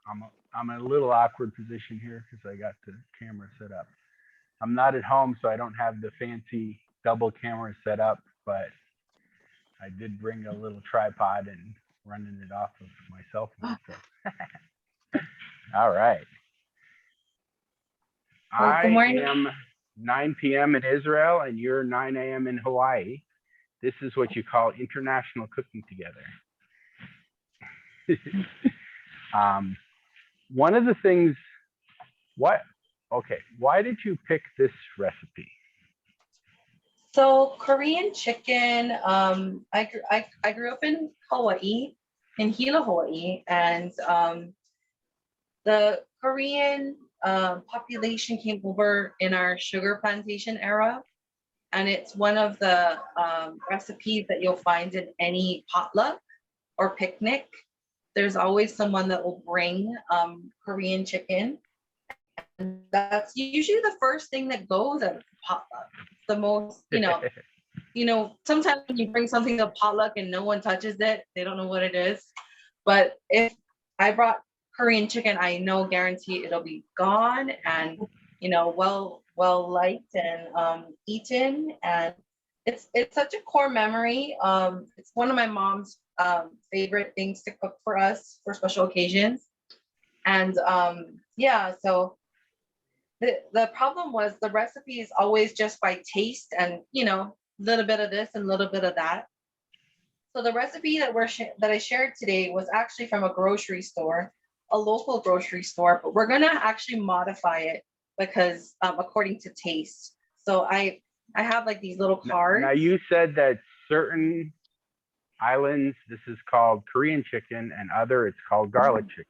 I'm in a little awkward position here because I got the camera set up. I'm not at home, so I don't have the fancy double camera set up, but I did bring a little tripod and running it off of my cell phone. So, all right. Well, good I morning. am 9 p.m. in Israel, and you're 9 a.m. in Hawaii. This is what you call international cooking together. um, one of the things, what? Okay, why did you pick this recipe? So Korean chicken, I grew up in Hawaii, in Hilo, Hawaii, and the Korean population came over in our sugar plantation era, and it's one of the recipes that you'll find in any potluck or picnic. There's always someone that will bring Korean chicken, and that's usually the first thing that goes at potluck. It's the most, sometimes when you bring something to potluck and no one touches it, they don't know what it is. But if I brought Korean chicken, I know guarantee it'll be gone and well liked and eaten. And it's such a core memory. It's one of my mom's favorite things to cook for us for special occasions. And yeah, so the problem was the recipe is always just by taste and a little bit of this and a little bit of that. So the recipe that I shared today was actually from a grocery store, a local grocery store, but we're gonna actually modify it because according to taste. So I have like these little cards. Now you said that certain islands this is called Korean chicken, and other it's called garlic chicken.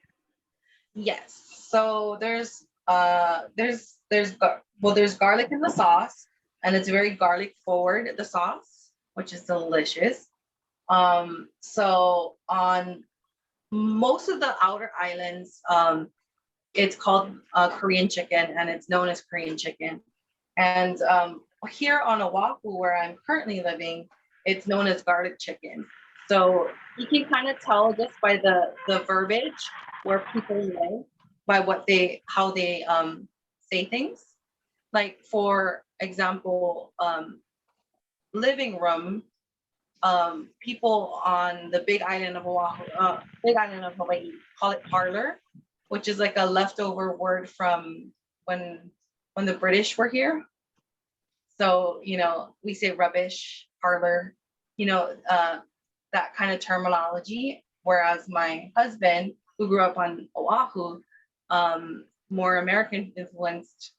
Yes. So there's garlic in the sauce, and it's very garlic forward, the sauce, which is delicious. So on most of the outer islands, it's called Korean chicken, and it's known as Korean chicken. And here on Oahu, where I'm currently living, it's known as garlic chicken. So you can kind of tell just by the verbiage where people live, by how they say things. Like for example, living room. People on the Big Island of Oahu, Big Island of Hawaii, call it parlor, which is like a leftover word from when the British were here. So we say rubbish, parlor, that kind of terminology. Whereas my husband, who grew up on Oahu, more American influenced,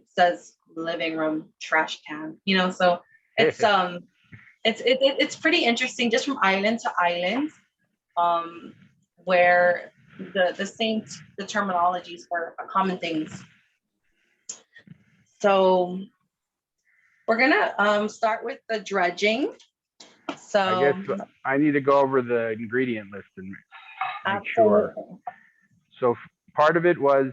says living room, trash can. So it's it's pretty interesting just from island to island, where the terminologies for common things. So we're gonna start with the dredging. So I guess I need to go over the ingredient list and make sure. So part of it was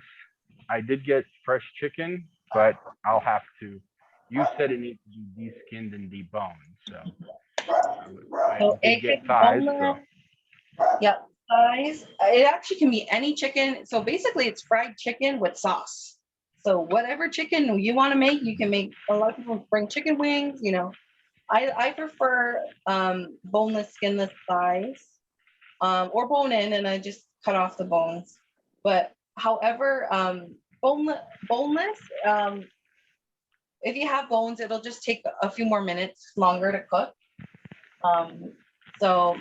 I did get fresh chicken, but I'll have to. You said it needs to be de-skinned and deboned, so I did get thighs. So. Yep, thighs. It actually can be any chicken. So basically, it's fried chicken with sauce. So whatever chicken you want to make, you can make. A lot of people bring chicken wings. I prefer boneless, skinless thighs, or bone in, and I just cut off the bones. But however, boneless, if you have bones, it'll just take a few more minutes longer to cook. So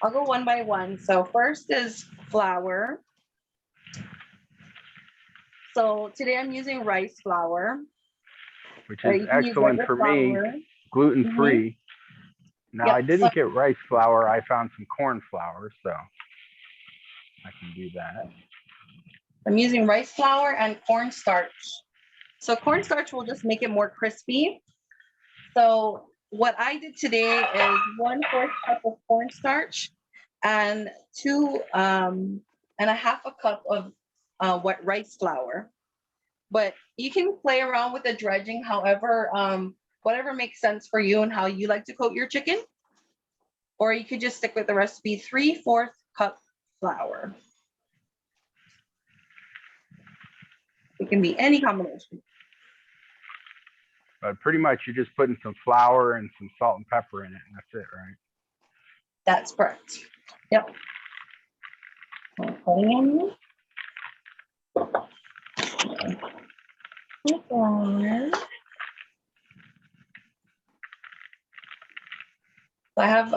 I'll go one by one. So first is flour. So today I'm using rice flour, which is excellent for me, gluten-free. Mm-hmm. Now, yep. I didn't get rice flour. I found some corn flour, so I can do that. I'm using rice flour and cornstarch. So cornstarch will just make it more crispy. So what I did today is 1/4 cup of cornstarch and 2.5 cup of wet rice flour. But you can play around with the dredging, however, whatever makes sense for you and how you like to coat your chicken. Or you could just stick with the recipe, 3/4 cup flour. It can be any combination. But pretty much you're just putting some flour and some salt and pepper in it, and that's it, right? That's correct. Yep. Okay. I have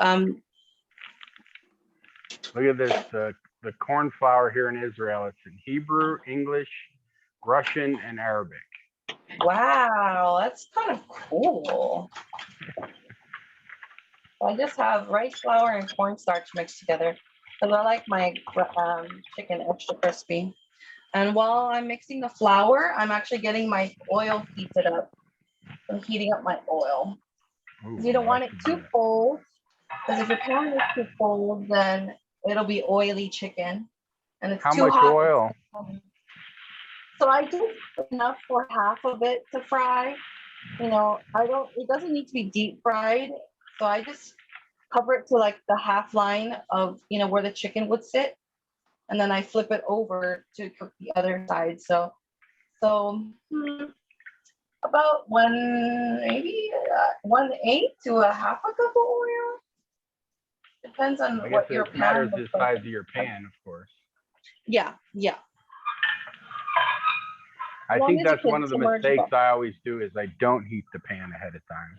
Look at this, the corn flour here in Israel. It's in Hebrew, English, Russian, and Arabic. wow, that's kind of cool. I just have rice flour and cornstarch mixed together because I like my chicken extra crispy. And while I'm mixing the flour, I'm actually getting my oil heated up. I'm heating up my oil. Ooh, You don't want it that's too good. cold, because if your pan is too cold, then it'll be oily chicken. And it's How too much hot. oil? So I just put enough for half of it to fry. You know, it doesn't need to be deep fried. So I just cover it to like the half line of, where the chicken would sit. And then I flip it over to cook the other side. So about maybe 1/8 to a half a cup of oil. Depends on I guess what your it matters pan the size of your pan, of course. Yeah. I long think as you that's can one of the submerge it. mistakes I always do is I don't heat the pan ahead of time.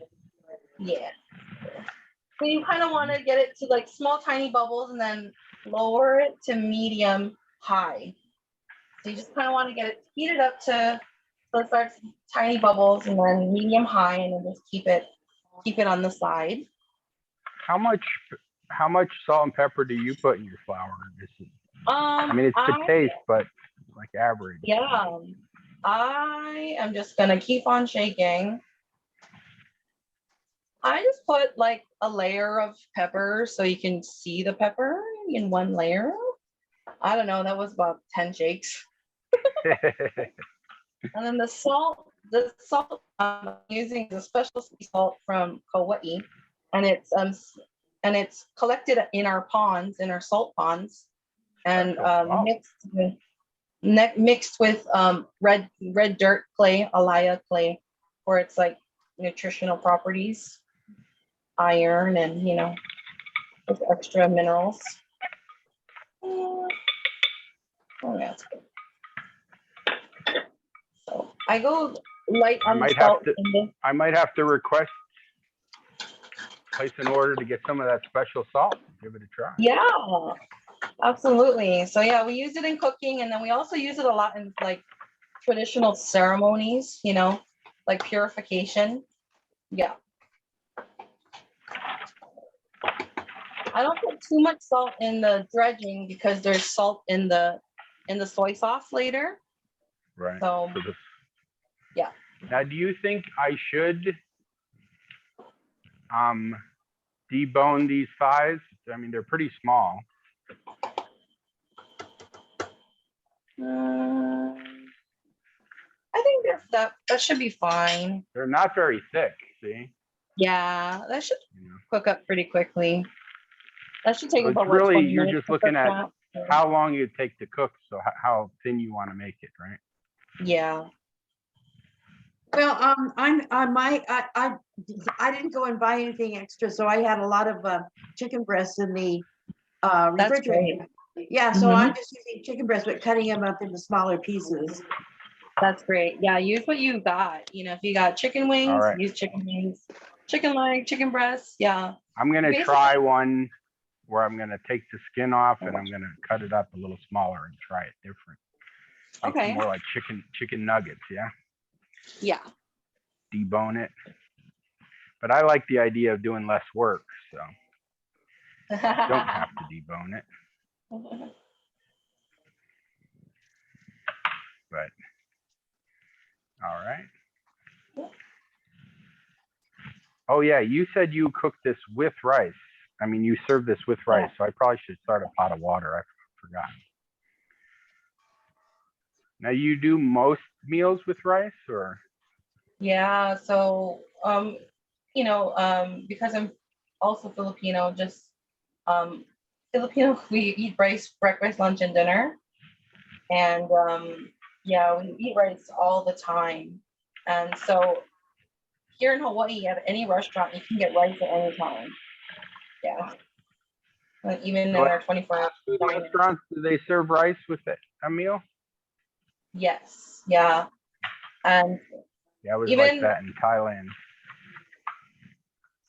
Yeah. So you kind of want to get it to like small, tiny bubbles and then lower it to medium high. So you just kind of want to get it heated up to so it starts tiny bubbles and then medium high, and then just keep it on the side. How much salt and pepper do you put in your flour? I mean, it's to taste, but like average. Yeah. I am just gonna keep on shaking. I just put like a layer of pepper so you can see the pepper in one layer. I don't know, that was about 10 shakes. And then the salt I'm using is a special sea salt from Hawaiʻi, and it's collected in our ponds, in our salt ponds, and mixed with red dirt clay, alaya clay, for its like nutritional properties, iron, and with extra minerals. Oh, that's good. So I go light on the salt. I might have to place an order to get some of that special salt. Give it a try. Yeah, absolutely. So yeah, we use it in cooking, and then we also use it a lot in like traditional ceremonies, like purification. Yeah. I don't put too much salt in the dredging because there's salt in the soy sauce later. Right. So yeah. Now, do you think I should debone these thighs? I mean, they're pretty small. I think that should be fine. They're not very thick, see? Yeah, that should cook up pretty quickly. That should take about really, 20 you're minutes just looking at how long it take to cook, so how thin you want to make it, right? Yeah. Well, I didn't go and buy anything extra, so I had a lot of chicken breasts in the refrigerator. Yeah, so I'm just using chicken breasts, but cutting them up into smaller pieces. That's great. Yeah, use what you got. If you got chicken wings, use chicken wings. Chicken leg, chicken breasts. Yeah. I'm gonna try one where I'm gonna take the skin off and I'm gonna cut it up a little smaller and try it different. Okay. More like chicken nuggets, yeah. Yeah. Debone it. But I like the idea of doing less work, so don't have to debone it. But all right. Oh yeah, you said you cooked this with rice. I mean, you serve this with rice, so I probably should start a pot of water. I forgot. Now, you do most meals with rice, or? Yeah. So, because I'm also Filipino, Filipino, we eat rice, breakfast, lunch, and dinner. And Yeah, we eat rice all the time. And so here in Hawaii, at any restaurant, you can get rice at any time. Yeah. Like even in So our 24-hour food dining. restaurants, do they serve rice with a meal? Yes. Yeah. And Yeah, it was like even that in Thailand.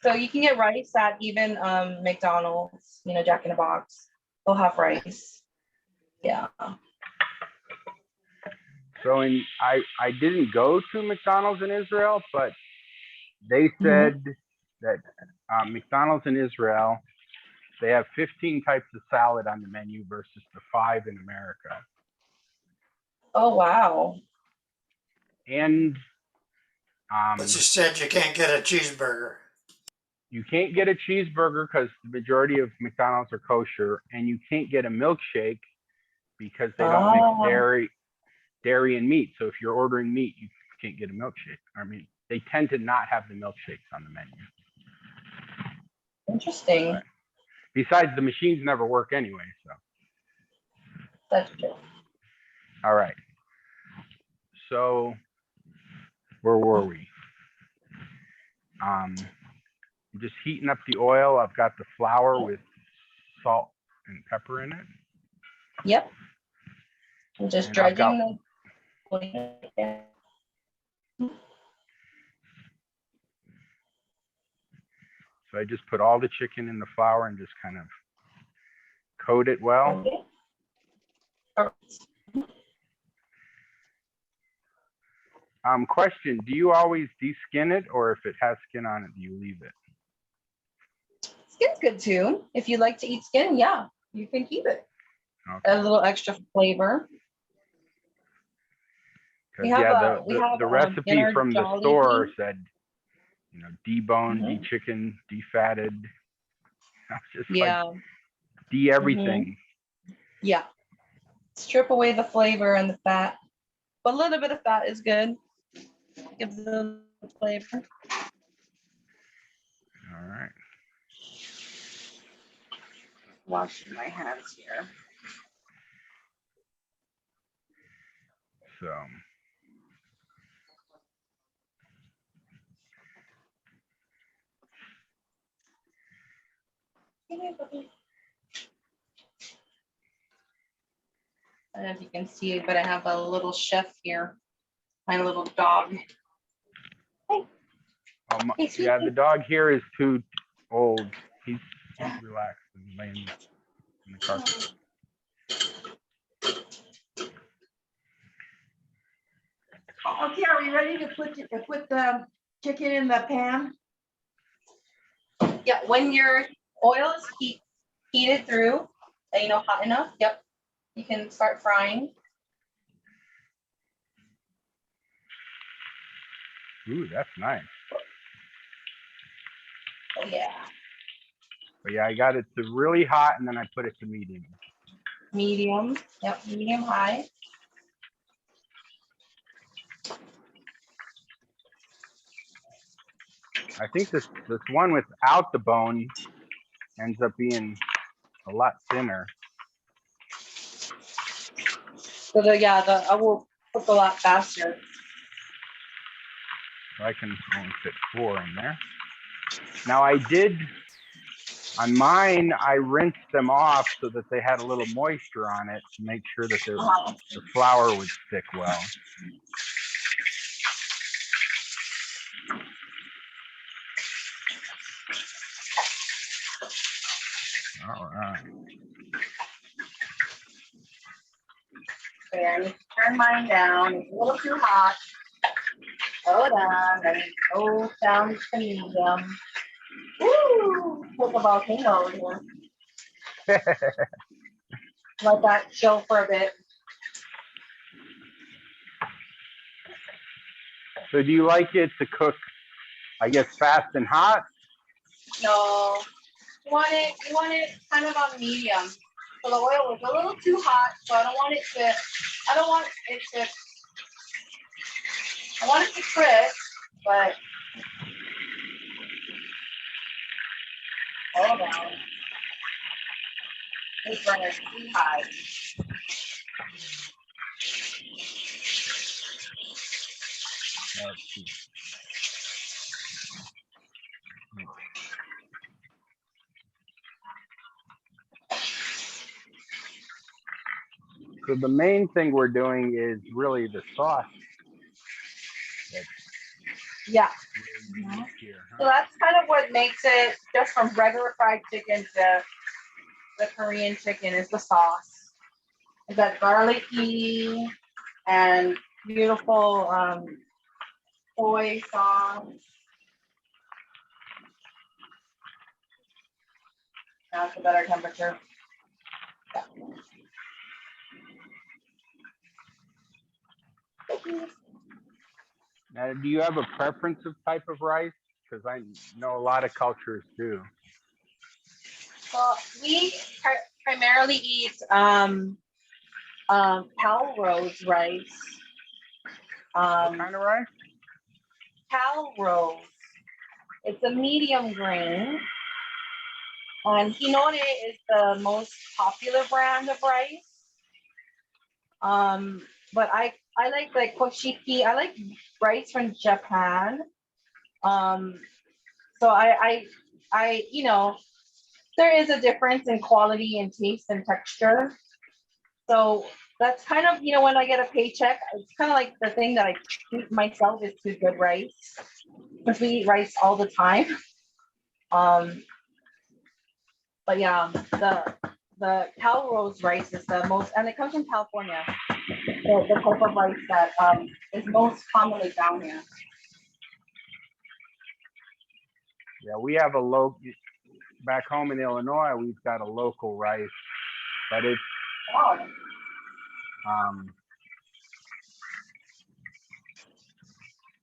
so you can get rice at even McDonald's, you know, Jack in the Box. They'll have rice. Yeah. So I didn't go to McDonald's in Israel, but they Mm-hmm. said that McDonald's in Israel, they have 15 types of salad on the menu versus the 5 in America. Oh wow. And But you said you can't get a cheeseburger. you can't get a cheeseburger because the majority of McDonald's are kosher, and you can't get a milkshake because they don't mix dairy and meat. So if you're ordering meat, you can't get a milkshake. I mean, they tend to not have the milkshakes on the menu. Interesting. But besides, the machines never work anyway. So. That's true. All right. So where were we? I'm just heating up the oil. I've got the flour with salt and pepper in it. Yep. I'm just And I've got- dredging the. So I just put all the chicken in the flour and just kind of coat it well. Okay. Question, do you always de-skin it, or if it has skin on it, do you leave it? Skin's good too. If you like to eat skin, yeah, you can keep it. Okay. A little extra flavor. 'Cause, We have yeah, the recipe in our from the Jolly store Bee- said, you know, debone, Mhm. de-chicken, de-fatted. I was just Yeah. like, de-everything. Yeah. Strip away the flavor and the fat. But a little bit of fat is good. Gives it a flavor. All right. Washing my hands here. So. I don't know if you can see, but I have a little chef here. My little dog. Hey. Hey, Yeah, sweetie. the dog here is too old. He's relaxed and laying in the carpet. Okay, are we ready to put the chicken in the pan? Yeah, when your oil is heated through, and you know, hot enough, yep, you can start frying. Ooh, that's nice. Oh yeah. But yeah, I got it to really hot, and then I put it to medium. Medium, yep, medium high. I think this one without the bone ends up being a lot thinner. So I will cook a lot faster. So I can only fit 4 in there. Now I did, on mine, I rinsed them off so that they had a little moisture on it to make sure that the flour would stick well. All right. Okay, I need to turn mine down. It's a little too hot. Hold on, let me go down to medium. Woo! Like a volcano over here. Let that chill for a bit. So do you like it to cook, I guess, fast and hot? No, you want it kind of on medium. So the oil was a little too hot, so I want it to crisp, but hold on. This burner is too high. Let's see. So the main thing we're doing is really the sauce. Yeah. Here, So that's kind of what makes it just from regular fried chicken to the Korean chicken is the sauce. It's that garlicky and beautiful soy sauce. That's a better temperature. Yeah. Now, do you have a preference of type of rice? Because I know a lot of cultures do. Well, we primarily eat Calrose rice. What kind of rice? Calrose. It's a medium grain. And Hinone is the most popular brand of rice. But I like koshiki. I like rice from Japan. So I you know, there is a difference in quality and taste and texture. So that's kind of, you know, when I get a paycheck, it's kind of like the thing that I treat myself is to good rice. Because we eat rice all the time. But yeah, the Calrose rice is the most, and it comes from California. The type of rice that is most commonly found here. Yeah, we have a local, back home in Illinois, we've got a local rice, but it's,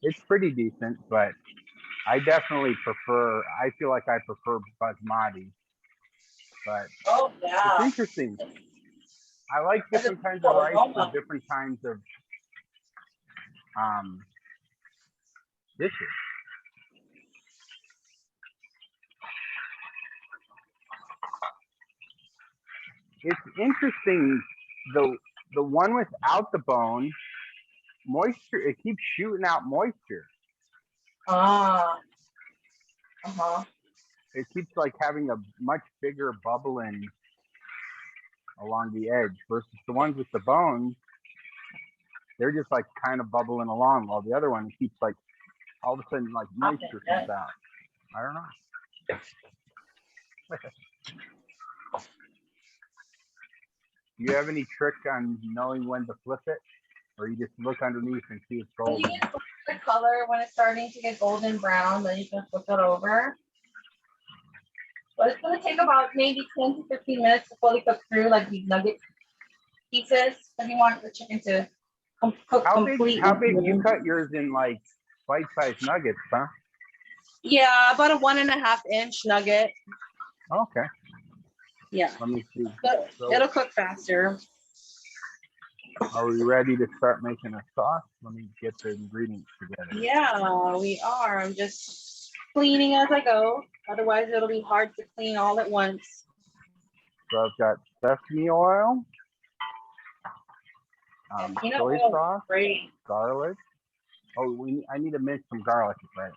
it's pretty decent, but I definitely prefer, I feel like I prefer basmati, but it's interesting. I like different kinds of rice for different kinds of dishes. It's interesting, the one without the bone, moisture, it keeps shooting out moisture. It keeps like having a much bigger bubbling along the edge versus the ones with the bones, they're just like kind of bubbling along, while the other one keeps like all of a sudden like moisture comes out. I don't know. Do you have any trick on knowing when to flip it? Or you just look underneath and see it's golden? You can flip the color when it's starting to get golden brown, then you can flip it over. But it's going to take about maybe 10 to 15 minutes to fully cook through like these nugget pieces. If you want the chicken to cook completely. How big you cut yours in like bite-sized nuggets, huh? Yeah, about a 1.5 inch nugget. Okay. Yeah. Let me see. So, it'll cook faster. Are we ready to start making a sauce? Let me get the ingredients together. Yeah, we are. I'm just cleaning as I go. Otherwise, it'll be hard to clean all at once. So I've got sesame oil, soy sauce, garlic. Oh, I need to mince some garlic, right?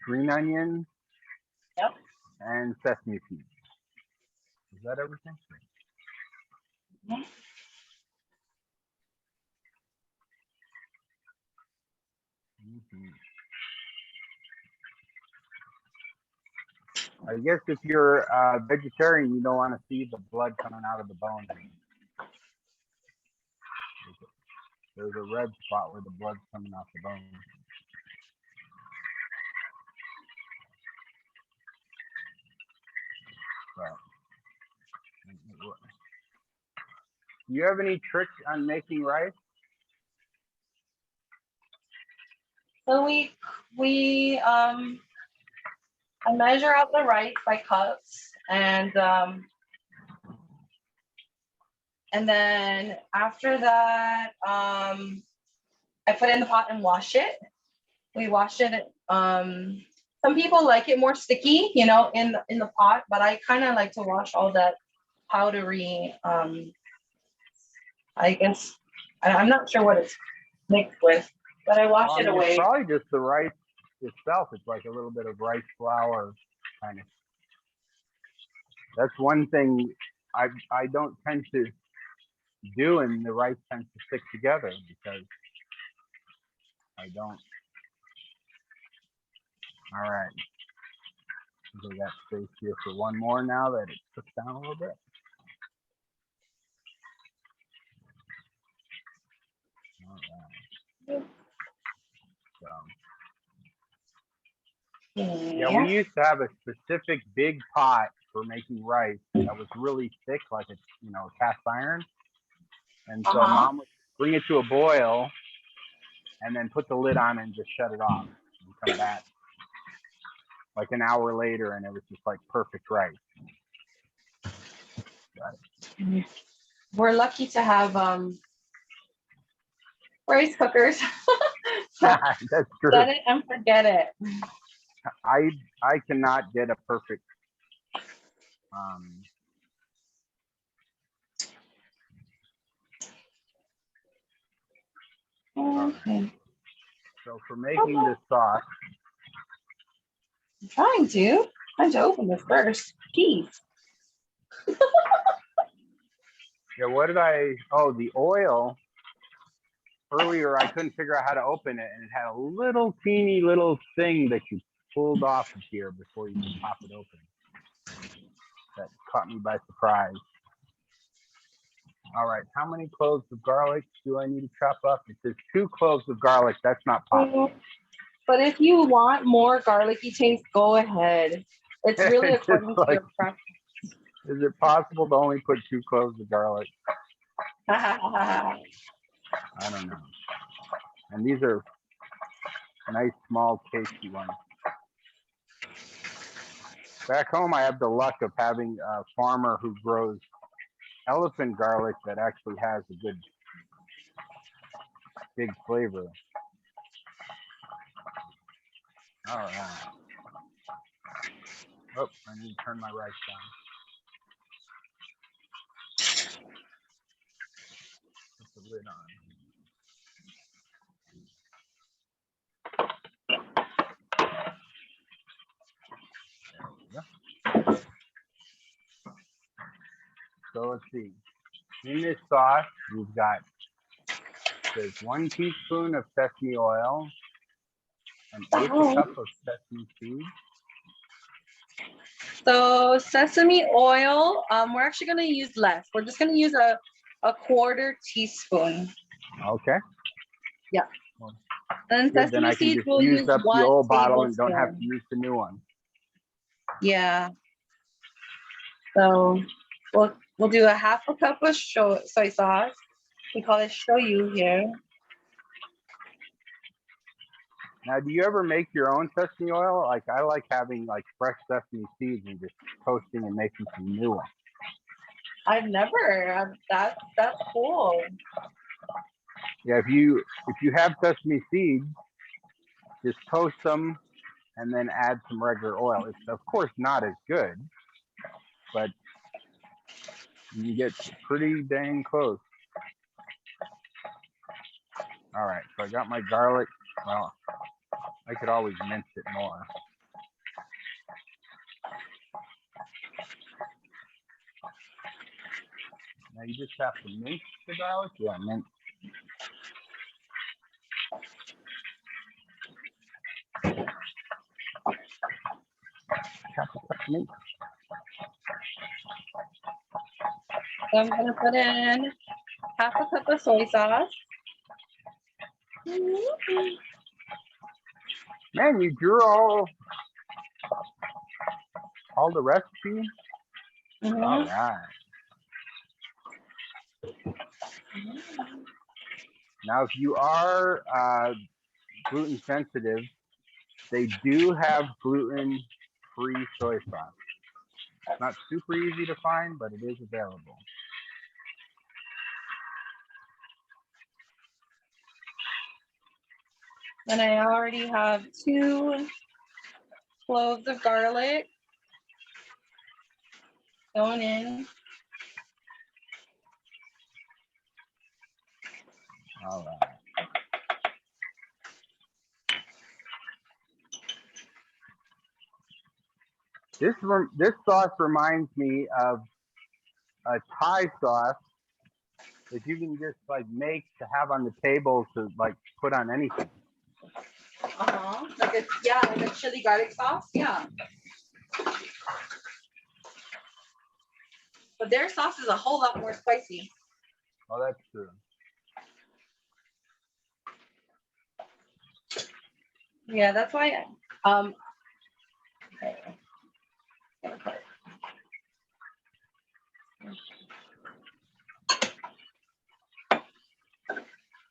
Green onion. Yep. And sesame seeds. Is that everything? Mm-hmm. I guess if you're a vegetarian, you don't want to see the blood coming out of the bone. There's a red spot where the blood's coming off the bone. But, do you have any tricks on making rice? So I measure out the rice by cups, and then after that, I put it in the pot and wash it. We wash it. Some people like it more sticky, you know, in the pot, but I kind of like to wash all that powdery. I I'm not sure what it's mixed with, but I washed it It's away. probably just the rice itself. It's like a little bit of rice flour kind of. That's one thing I don't tend to do, and the rice tends to stick together because I don't. All right. We got space here for one more now that it cooks down a little bit. All right. So, yeah, we used to have a specific big pot for making rice that was really thick, like a cast iron. And so Mom would bring it to a boil and then put the lid on and just shut it off and come back like an hour later, and it was just like perfect rice. We're lucky to have rice cookers. That's true. Set it and forget it. I cannot get a perfect Okay. So for making this sauce, I'm trying to open this first. Jeez. yeah, what did the oil. Earlier, I couldn't figure out how to open it, and it had a little teeny little thing that you pulled off of here before you can pop it open. That caught me by surprise. All right, how many cloves of garlic do I need to chop up? It says 2 cloves of garlic. That's not possible. But if you want more garlicky taste, go ahead. It's really It's according to your preference. Is it possible to only put 2 cloves of garlic? I don't know. And these are nice, small, tasty ones. Back home, I have the luck of having a farmer who grows elephant garlic that actually has a good, big flavor. All right. Oh, I need to turn my rice down. Put the lid on. There we go. So let's see. In this sauce, we've got there's 1 teaspoon of sesame oil, an 1/8 cup of sesame seeds. So sesame oil, we're actually going to use less. We're just going to use a 1/4 teaspoon. Okay. Yeah. And Good, then sesame I can seeds just we'll use use up the 1 old bottle and don't have to tablespoon. use the new one. Yeah. So we'll do a 1/2 cup of soy sauce. We call it shoyu here. Now, do you ever make your own sesame oil? Like, I like having like fresh sesame seeds and just toasting and making some new ones. I've never. That's cool. Yeah, if you have sesame seeds, just toast them and then add some regular oil. It's of course not as good, but you get pretty dang close. All right, so I got my garlic. Well, I could always mince it more. Now you just have to mince the garlic. Yeah, mince. Mince. So I'm gonna put in 1/2 cup of soy sauce. Man, you drew all the recipes. Mm-hmm. All right. Now, if you are gluten sensitive, they do have gluten-free soy sauce. It's not super easy to find, but it is available. And I already have 2 cloves of garlic going in. All right. This sauce reminds me of a Thai sauce that you can just like make to have on the table to like put on anything. Like a chili garlic sauce. Yeah. But their sauce is a whole lot more spicy. Oh, that's true. Yeah, that's why. Okay.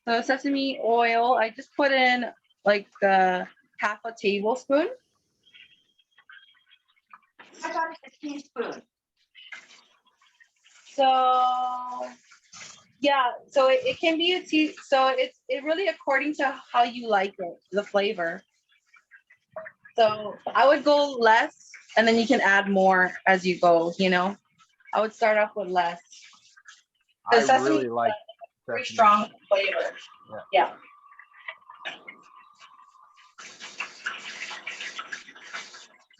So sesame oil, I just put in like half a tablespoon. I thought it's a teaspoon. So yeah, so it can be a tea. So it really according to how you like it, the flavor. So I would go less, and then you can add more as you go. You know, I would start off with less. I Sesame really like very sesame. strong flavor. Yeah.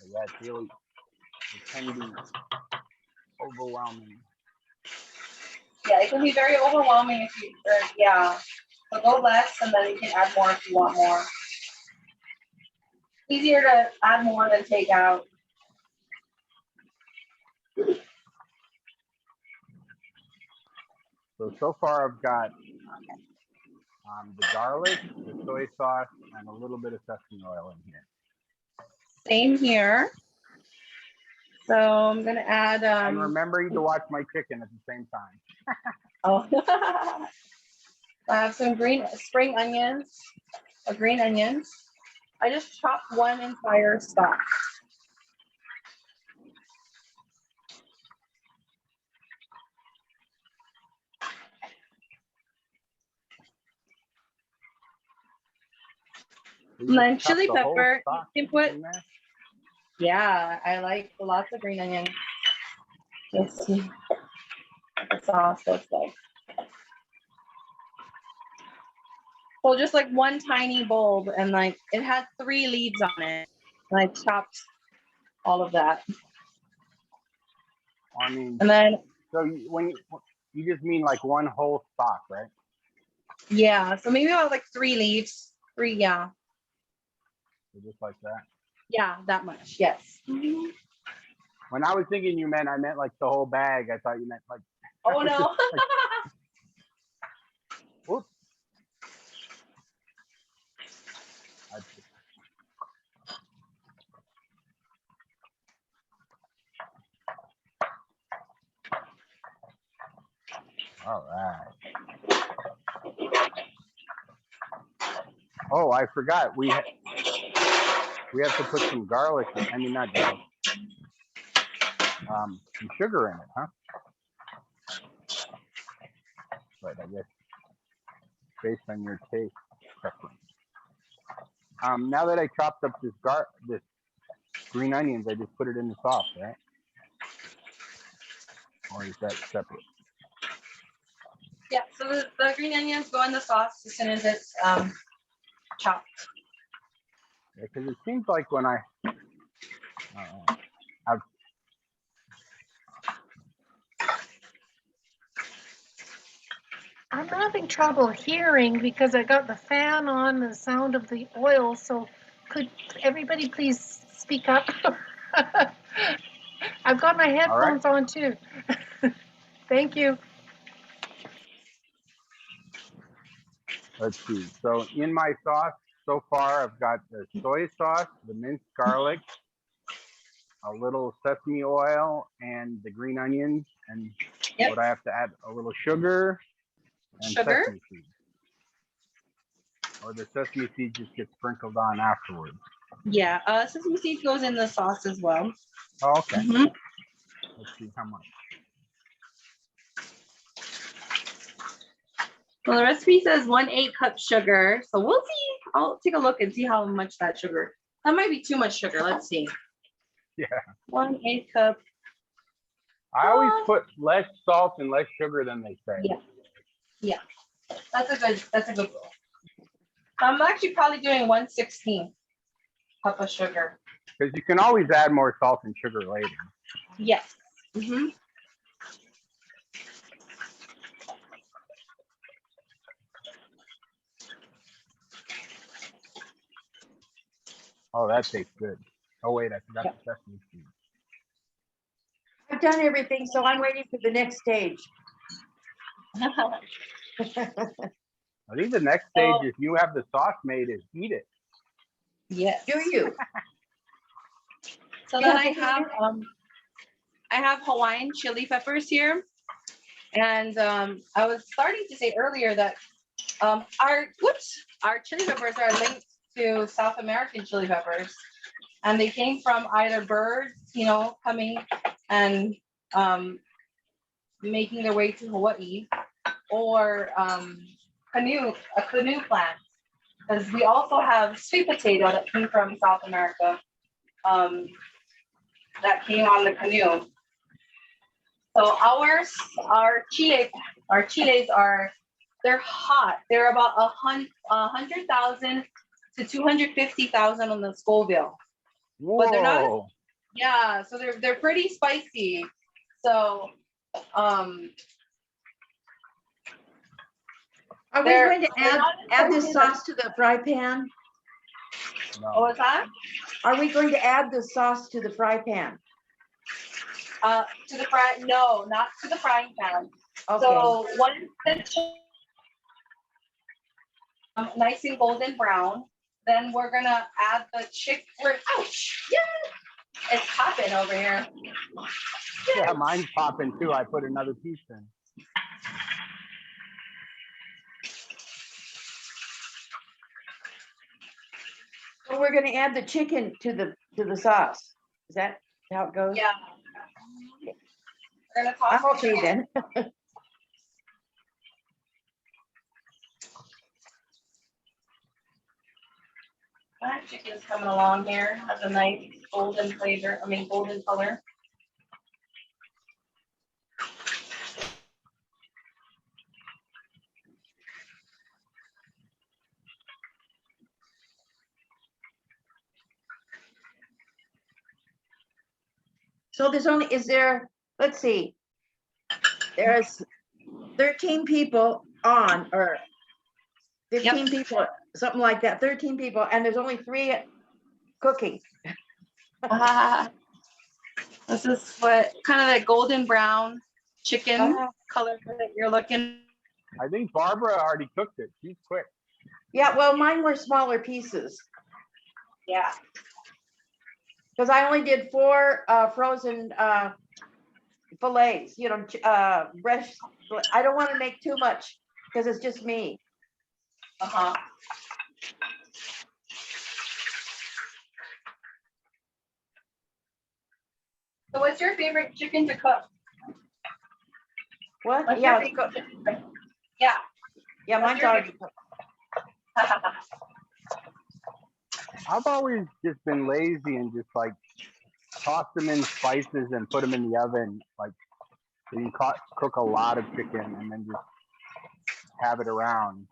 Yeah, it's really, it can be overwhelming. Yeah, it can be very overwhelming if you, yeah. So go less, and then you can add more if you want more. Easier to add more than take out. So far I've got the garlic, the soy sauce, and a little bit of sesame oil in here. Same here. So I'm gonna add. And remembering to watch my chicken at the same time. Oh, I have some spring onions, or green onions. I just chopped one entire stalk. And then chili pepper, you can put. Yeah, I like lots of green onion. Let's see what the sauce looks like. So just like one tiny bulb, and like it had 3 leaves on it. And I chopped all of that. I mean, and then so when you just mean like one whole stalk, right? yeah, so maybe about like 3 leaves. 3, yeah. So just like that. Yeah, that much. Yes. When I was thinking I meant like the whole bag. I thought you meant like. Oh no. Whoops. All right. Oh, I forgot. We have to put some garlic. I mean, not garlic. Some sugar in it, huh? But I guess based on your taste preference. Now that I chopped up this green onions, I just put it in the sauce, right? Or is that separate? Yeah, so the green onions go in the sauce as soon as it's chopped. Yeah, because it seems like when I'm having trouble hearing because I got the fan on, the sound of the oil. So could everybody please speak up? I've got my headphones on too. Thank you. Let's see. So in my sauce so far, I've got the soy sauce, the minced garlic, a little sesame oil, and the green onions. And what I have to add, a little sugar and sesame seeds. Or the sesame seeds just get sprinkled on afterwards. Yeah, sesame seeds goes in the sauce as well. Oh, okay. Mm-hmm. Let's see how much. Well, the recipe says 1/8 cup sugar. So we'll see. I'll take a look and see how much that sugar. That might be too much sugar. Let's see. Yeah. 1/8 cup. I always put less salt and less sugar than they say. Yeah. Yeah. That's a good goal. I'm actually probably doing 1/16 cup of sugar. Because you can always add more salt and sugar later. Yes. Mm-hmm. Oh, that tastes good. Oh wait, I forgot the sesame seed. I've done everything, so I'm waiting for the next stage. I think the next stage, if you have the sauce made, is eat it. Yes. Do you? So then I have Hawaiian chili peppers here. And I was starting to say earlier that our chili peppers are linked to South American chili peppers. And they came from either birds, coming and making their way to Hawaii, or a canoe plant. Because we also have sweet potato that came from South America, that came on the canoe. So our chiles they're hot. They're about 100,000 to 250,000 on the Scoville. Whoa. But they're not. Yeah, so they're pretty spicy. So Are we going to add this sauce to the fry pan? No. What was that? Are we going to add the sauce to the fry pan? To the fry? No, not to the frying pan. Okay. So once it's nice and golden brown, then we're gonna add the chicken. Ouch! Yeah, it's popping over here. Yeah, mine's popping too. I put another piece in. So we're going to add the chicken to the sauce. Is that how it goes? Yeah. We're gonna toss I'm okay then. That chicken's coming along here. Has a nice golden flavor. Golden color. So let's see, there's 13 people on, or 15 people, something like that, 13 people, and there's only 3 cooking. This is what kind of that golden brown chicken color that you're looking. I think Barbara already cooked it. She's quick. Yeah, well, mine were smaller pieces. Yeah. Because I only did 4 frozen fillets, breast. I don't want to make too much because it's just me. So what's your favorite chicken to cook? What? What's Yeah, your favorite chicken? Yeah. Yeah, mine's already cooked. I've always just been lazy and just like toss them in spices and put them in the oven. Like, so you cook a lot of chicken and then just have it around.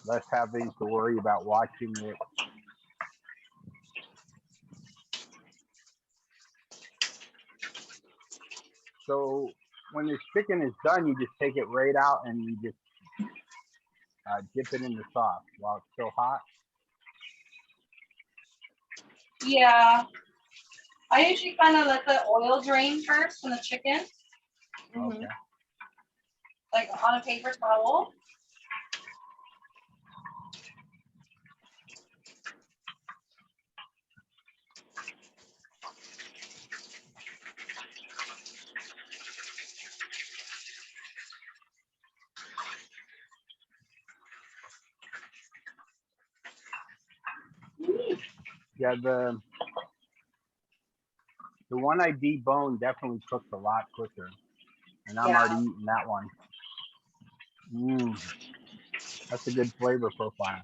Less having to worry about watching it. So when this chicken is done, you just take it right out and you just dip it in the sauce while it's still hot. Yeah. I usually kind of let the oil drain first from the chicken. Okay. Like on a paper towel. Yeah, the one I deboned definitely cooks a lot quicker, and I'm already eating that one. That's a good flavor profile.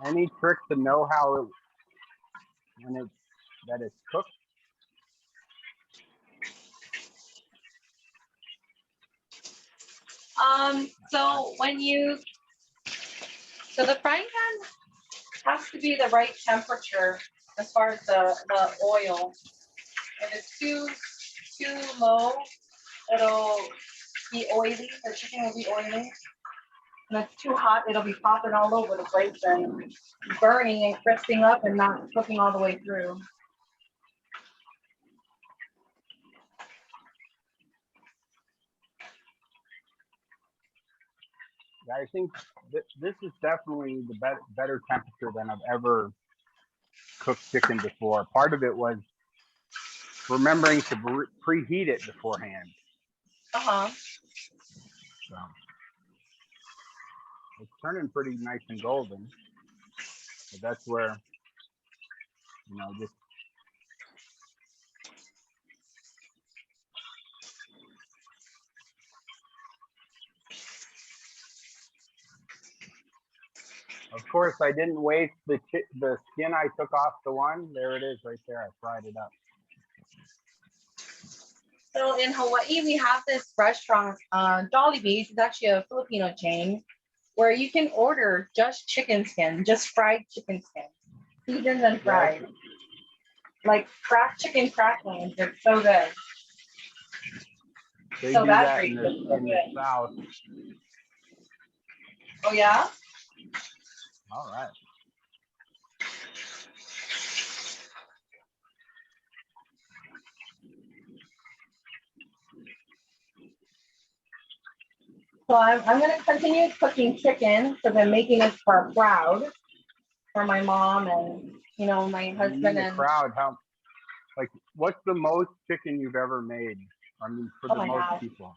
Any trick to know how it, when it's that it's cooked? So so the frying pan has to be the right temperature as far as the oil. If it's too low, it'll be oily. The chicken will be oily. And if it's too hot, it'll be popping all over the place and burning and crisping up and not cooking all the way through. I think this is definitely the better temperature than I've ever cooked chicken before. Part of it was remembering to preheat it beforehand. So it's turning pretty nice and golden. But that's where, just of course I didn't waste the skin I took off the one. There it is right there. I fried it up. So in Hawaii, we have this restaurant, Jollibee's. It's actually a Filipino chain where you can order just chicken skin, just fried chicken skin, seasoned and fried. Like cracked chicken cracklings. It's so good. They So do that's that in the South. Oh yeah? All right. So I'm going to continue cooking chicken because I'm making it for a crowd, for my mom and my husband and crowd. What's the most chicken you've ever made? I mean, for the most people.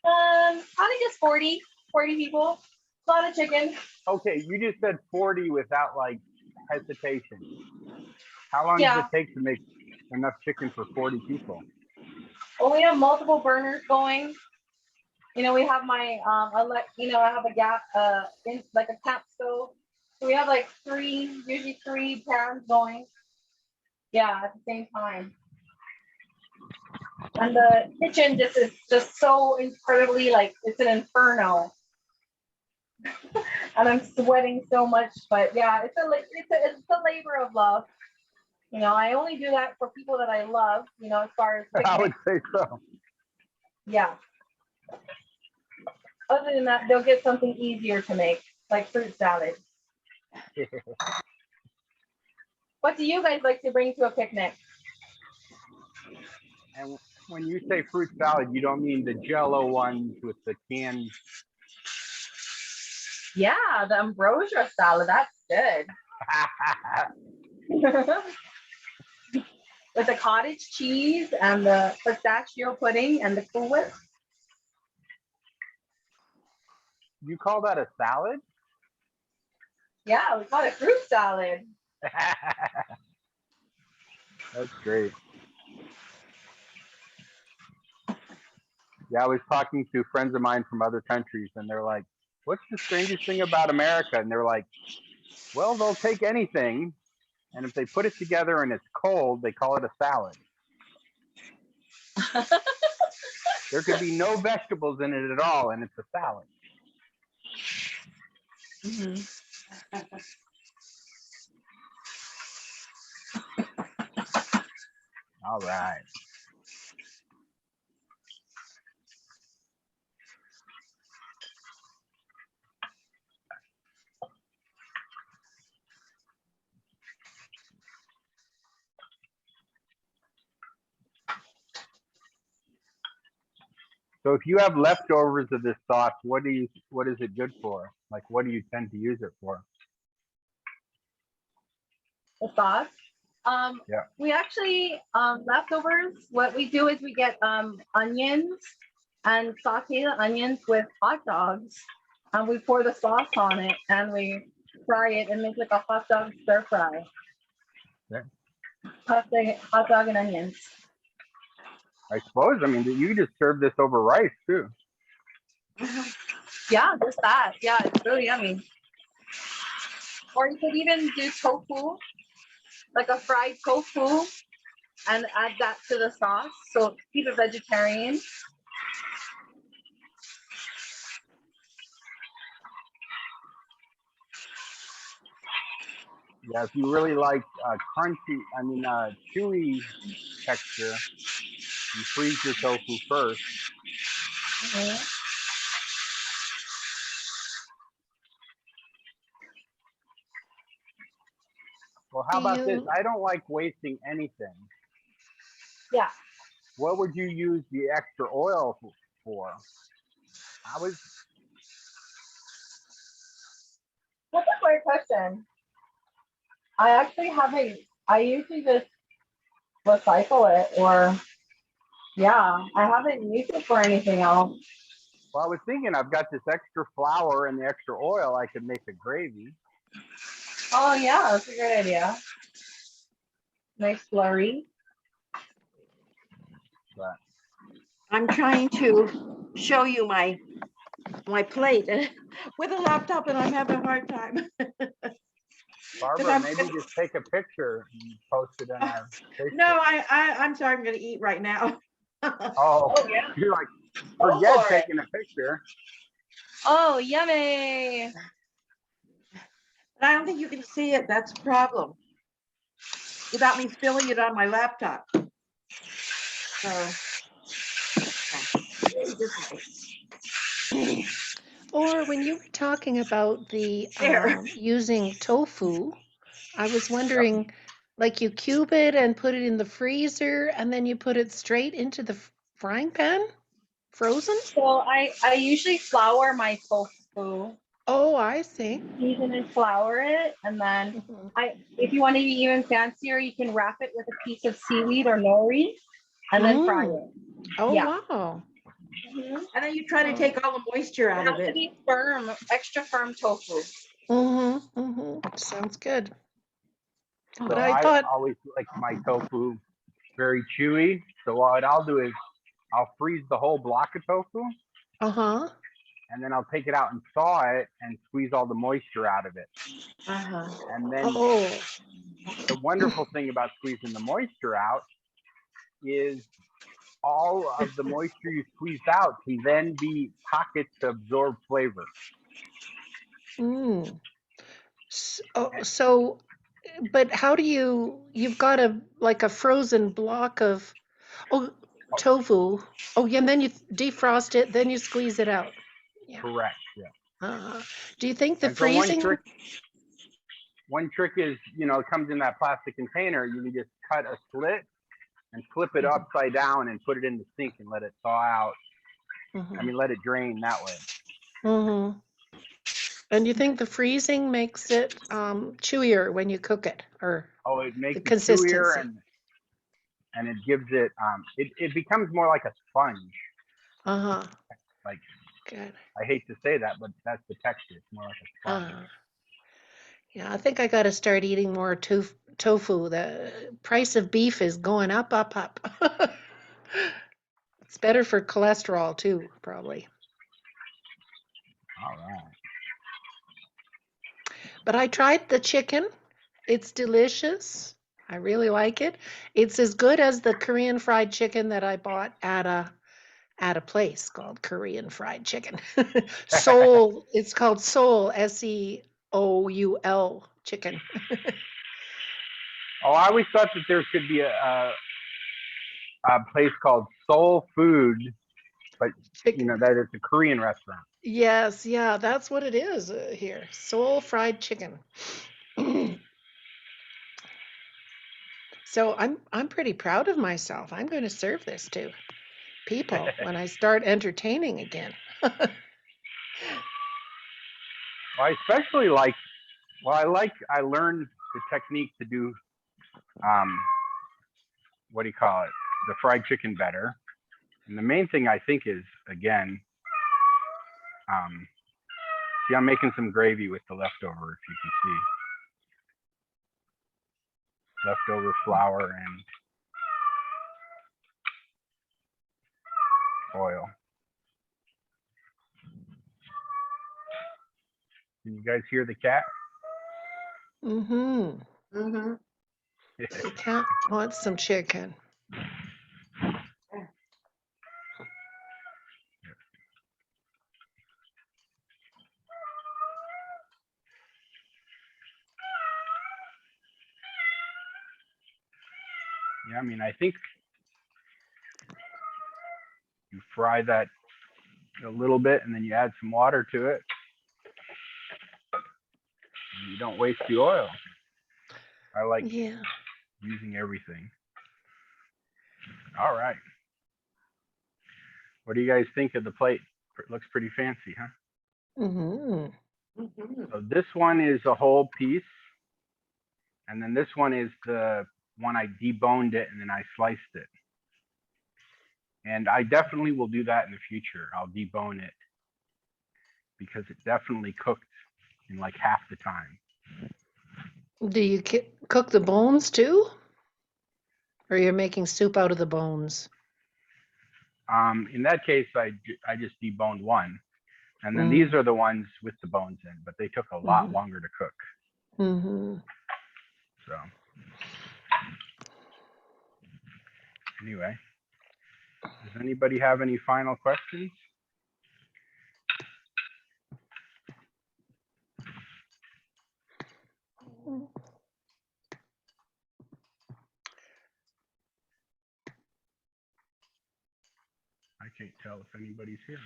Probably just 40 people. A lot of chicken. Okay, you just said 40 without hesitation. How long does it take to make enough chicken for 40 people? Well, we have multiple burners going. We have my I have a gas in like a camp stove. So we have usually three pans going. Yeah, at the same time. And the kitchen is just so incredibly it's an inferno. And I'm sweating so much, but yeah, it's a labor of love. I only do that for people that I love, as far as picnics. I would say so. Yeah. Other than that, they'll get something easier to make, like fruit salad. What do you guys like to bring to a picnic? And when you say fruit salad, you don't mean the Jell-O ones with the canned. Yeah, the ambrosia salad. That's good. With the cottage cheese and the pistachio pudding and the Cool Whip. You call that a salad? Yeah, we call it fruit salad. That's great. Yeah, I was talking to friends of mine from other countries, and they're like, what's the strangest thing about America? And they're like, well, they'll take anything, and if they put it together and it's cold, they call it a salad. There could be no vegetables in it at all, and it's a salad. Mm-hmm. All right. So if you have leftovers of this sauce, what is it good for? What do you tend to use it for? The sauce. Yeah. We actually leftovers. What we do is we get onions and saute the onions with hot dogs, and we pour the sauce on it, and we fry it and make like a hot dog stir fry. Yeah. Hot dog and onions. I suppose. I mean, you just serve this over rice too. Yeah, just that. Yeah, it's really yummy. Or you could even do tofu, like a fried tofu, and add that to the sauce. So keep it vegetarian. Yeah, if you really like chewy texture, you freeze your tofu first. Mhm. Well, how Do about this? you, I don't like wasting anything. Yeah, What would you use the extra oil for? that's a great question. I actually haven't. I usually just recycle it, or yeah, I haven't used it for anything else. Well, I was thinking I've got this extra flour and the extra oil. I could make a gravy. Oh yeah, that's a great idea. Nice slurry. But I'm trying to show you my plate with a laptop, and I'm having a hard time. Barbara, I'm maybe just take a picture and post it on our Facebook. no, I'm sorry, I'm going to eat right now. Oh, Oh yeah. you're like, Go forget for it. taking a picture. Oh, yummy. I don't think you can see it. That's a problem. Without me spilling it on my laptop. So, or when you were talking about the there. using tofu, I was Yep. wondering, like you cube it and put it in the freezer and then you put it straight into the frying pan, frozen? So I usually flour my tofu, Oh, I see. season and flour it, and then Mhm. if you want to be even fancier, you can wrap it with a piece of seaweed or nori, and then fry Mm. it. Oh, Yeah. wow. Mhm. And then you try to take all the moisture It out has of to it. be firm, extra firm tofu. Mm-hmm. Mm-hmm. Sounds good. So But I I thought, always like my tofu very chewy. So what I'll do is I'll freeze the whole block of tofu, uh-huh. and then I'll take it out and thaw it and squeeze all the moisture out of it. Uh-huh. And then Oh, the wonderful thing about squeezing the moisture out is all of the moisture you squeezed out can then be pockets to absorb flavor. mm. So, but how do you've got like a frozen block of, oh, tofu. Oh, yeah, and then you defrost it, then you squeeze it out. Yeah. Correct. Yeah. Uh, do you think the And so freezing? one trick is, it comes in that plastic container. You can just cut a slit and flip it upside down and put it in the sink and let it thaw out. Mhm. Let it drain that way. Mm-hmm. And you think the freezing makes it chewier when you cook it, or Oh, it the makes it chewier consistency? and it gives it, it becomes more like a sponge. Uh-huh. Like, Good. I hate to say that, but that's the texture. It's more like a sponge. Uh, yeah, I think I got to start eating more tofu. The price of beef is going up, up, up. It's better for cholesterol too, probably. All right. But I tried the chicken. It's delicious. I really like it. It's as good as the Korean fried chicken that I bought at a place called Korean Fried Chicken. Seoul, it's called Seoul, Seoul chicken. Oh, I always thought that there could be a place called Soul Food, but Chicken. that it's a Korean restaurant. Yes, yeah, that's what it is here. Seoul fried chicken. So I'm pretty proud of myself. I'm going to serve this to people when I start entertaining again. I especially I learned the technique to do, what do you call it? The fried chicken better. And the main thing I think is, again, see, I'm making some gravy with the leftover, if you can see. Leftover flour and oil. Can you guys hear the cat? Mm-hmm. Mm-hmm. The cat wants some chicken. Yeah, I mean, I think you fry that a little bit and then you add some water to it. And you don't waste the oil. I like Yeah. using everything. All right. What do you guys think of the plate? It looks pretty fancy, huh? Mm-hmm. Mm-hmm. So this one is a whole piece. And then this one is the one I deboned it and then I sliced it. And I definitely will do that in the future. I'll debone it because it definitely cooked in like half the time. Do you cook the bones too? Or you're making soup out of the bones? In that case, I just deboned one. And then Mm. these are the ones with the bones in, but they took a lot Mhm. longer to cook. Mm-hmm. So anyway, does anybody have any final questions? I can't tell if anybody's here.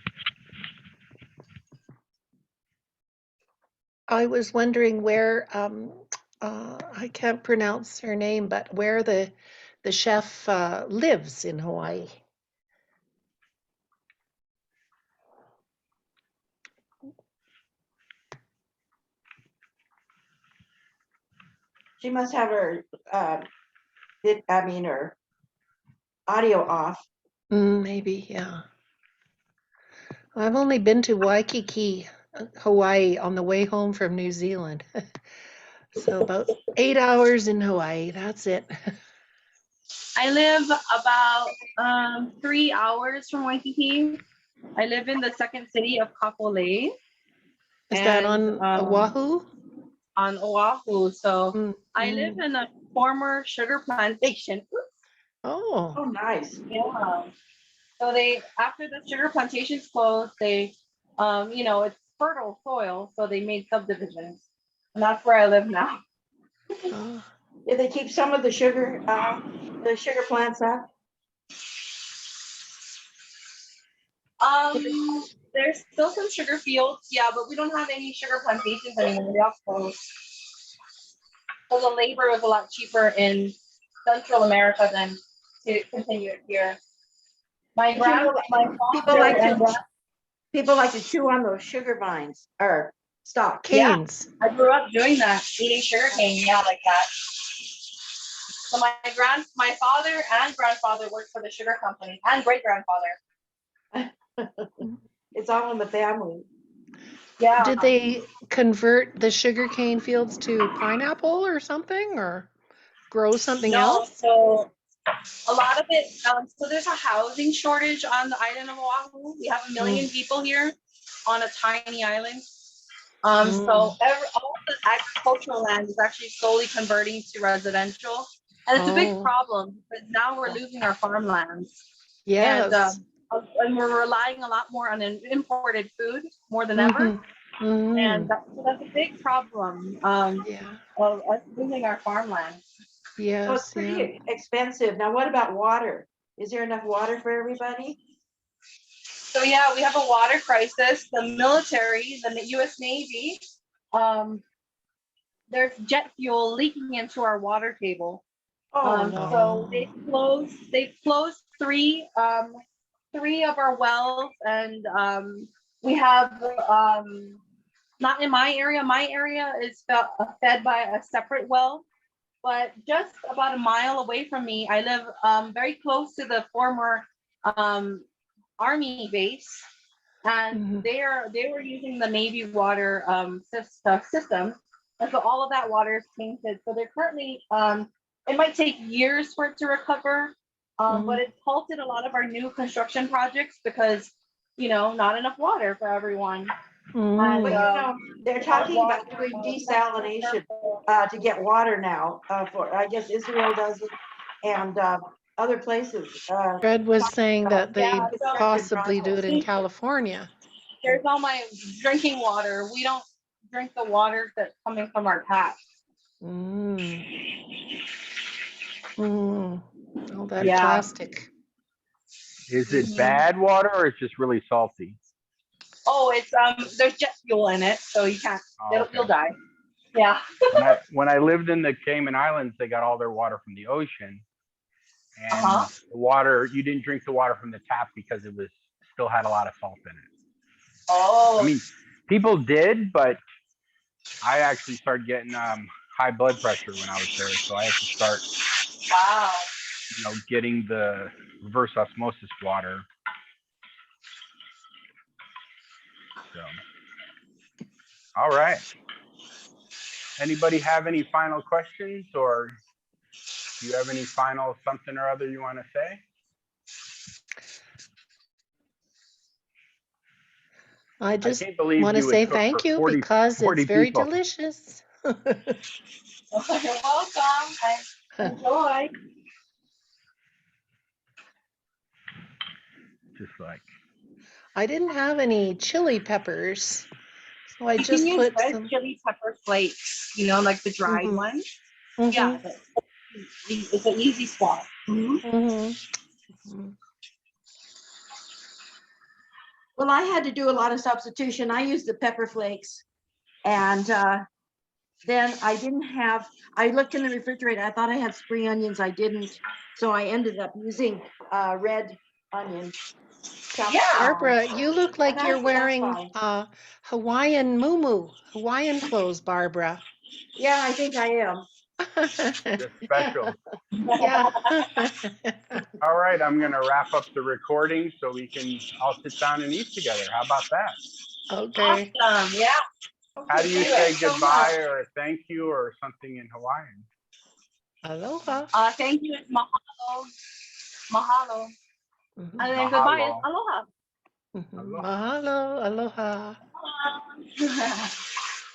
I was wondering where I can't pronounce her name, but where the chef lives in Hawaii. She must have her, her audio off. Maybe, yeah. I've only been to Waikiki, Hawaii, on the way home from New Zealand. So about 8 hours in Hawaii. That's it. I live about 3 hours from Waikiki. I live in the second city of Kapolei. Is that and, on Oahu? On Oahu. So Mm, I live in a former sugar plantation. Oh, Oh, nice. Yeah. So they, after the sugar plantations closed, they, it's fertile soil, so they made subdivisions, and that's where I live now. oh. Did they keep some of the sugar plants up? There's still some sugar fields, yeah, but we don't have any sugar plantations anymore. They all closed. So the labor was a lot cheaper in Central America than to continue it here. People like to chew on those sugar vines or stalks. Canes. Yeah, I grew up doing that, eating sugar cane, yeah, like that. So my father and grandfather worked for the sugar company, and great grandfather. It's all in the family. Yeah. Did they convert the sugarcane fields to pineapple or something, or grow something else? So a lot of it, so there's a housing shortage on the island of Oahu. We have 1 million people here on a tiny island. So all the agricultural land is actually slowly converting to residential. And it's a big problem because now we're losing our farmlands. Yes. And we're relying a lot more on imported food more than ever. And that's a big problem of us losing our farmland. Yes. So it's pretty expensive. Now, what about water? Is there enough water for everybody? So yeah, we have a water crisis. The military, the U.S. Navy, there's jet fuel leaking into our water table. So they've closed three of our wells, and we have not in my area. My area is fed by a separate well, but just about a mile away from me, I live very close to the former Army base, and they were using the Navy water system, and so all of that water is tainted. So they're currently it might take years for it to recover, but it's halted a lot of our new construction projects because not enough water for everyone. But they're talking about doing desalination. to get water now. For I guess Israel does it, and other places. Fred was saying that they Yeah, so- possibly do it in California. There's all my drinking water. We don't drink the water that's coming from our tap. Mm. Mm. All that Yeah. plastic. Is it bad water or it's just really salty? Oh, it's there's jet fuel in it, so you can't. Oh, okay. You'll die. Yeah. When I lived in the Cayman Islands, they got all their water from the ocean, and the water, you didn't drink the water from the tap because it was still had a lot of salt in it. Oh. I mean, people did, but I actually started getting high blood pressure when I was there, so I had to start, Wow. getting the reverse osmosis water. So, all right. Anybody have any final questions, or do you have any final something or other you want to say? I just can't believe want to you would say cook thank for you 40 because 40 it's very people. delicious. You're welcome. Enjoy. Just like, I didn't have any chili peppers, so I You just can use put red some. chili pepper flakes, like the dried Mhm. one. Mhm. Yeah, it's an easy swap. Mhm. Well, I had to do a lot of substitution. I used the pepper flakes, and then I didn't have. I looked in the refrigerator. I thought I had spring onions. I didn't, so I ended up using red onions. Yeah. Barbara, you look like And you're that's wearing fine. Hawaiian Hawaiian clothes, Barbara. Yeah, I think I am. just special. Yeah. All right, I'm gonna wrap up the recording so we can all sit down and eat together. How about that? Okay. Awesome. Yeah. How do you Thank say you so goodbye much. or thank you or something in Hawaiian? Aloha. Thank you. It's mahalo. Mahalo. Mhm. And then goodbye is Mahalo. aloha. Mhm. Aloha. Mahalo. Aloha. Aloha.